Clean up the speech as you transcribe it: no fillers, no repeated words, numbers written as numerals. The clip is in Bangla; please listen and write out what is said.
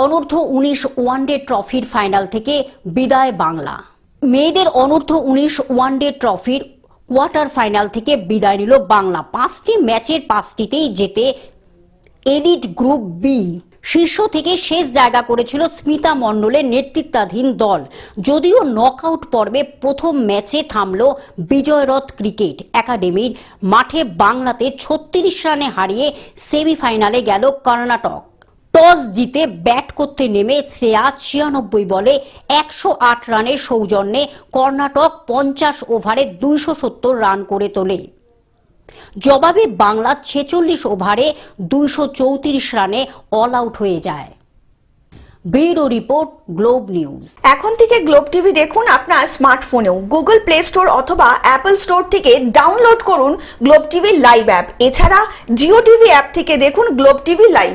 অনূর্ধ্ব 19 ওয়ানডে ট্রফির ফাইনাল থেকে বিদায় বাংলা। মেয়েদের অনূর্ধ্ব 19 ওয়ানডে ট্রফির কোয়ার্টার ফাইনাল থেকে বিদায় নিল বাংলা। 5টি ম্যাচের 5টিতেই জেতে এলিট গ্রুপ বি। শীর্ষ থেকে শেষ জায়গা করেছিল স্মিতা মণ্ডলের নেতৃত্বাধীন দল। যদিও নকআউট পর্বে প্রথম ম্যাচে থামল বিজয়রথ ক্রিকেট একাডেমির মাঠে বাংলাতে 36 রানে হারিয়ে সেমিফাইনালে গেল কর্ণাটক। টস জিতে ব্যাট করতে নেমে শ্রেয়া 96 বলে 108 রানের সৌজন্যে কর্ণাটক 50 ওভারে 270 রান করে তোলে। জবাবে বাংলা 46 ওভারে 234 রানে অল আউট হয়ে যায়। Bureau report, globe news. এখন থেকে গ্লোব টিভি দেখুন আপনার স্মার্টফোনেও। গুগল প্লে স্টোর অথবা অ্যাপল স্টোর থেকে ডাউনলোড করুন গ্লোব টিভি লাইভ অ্যাপ। এছাড়া জিও টিভি অ্যাপ থেকে দেখুন গ্লোব টিভি লাইভ।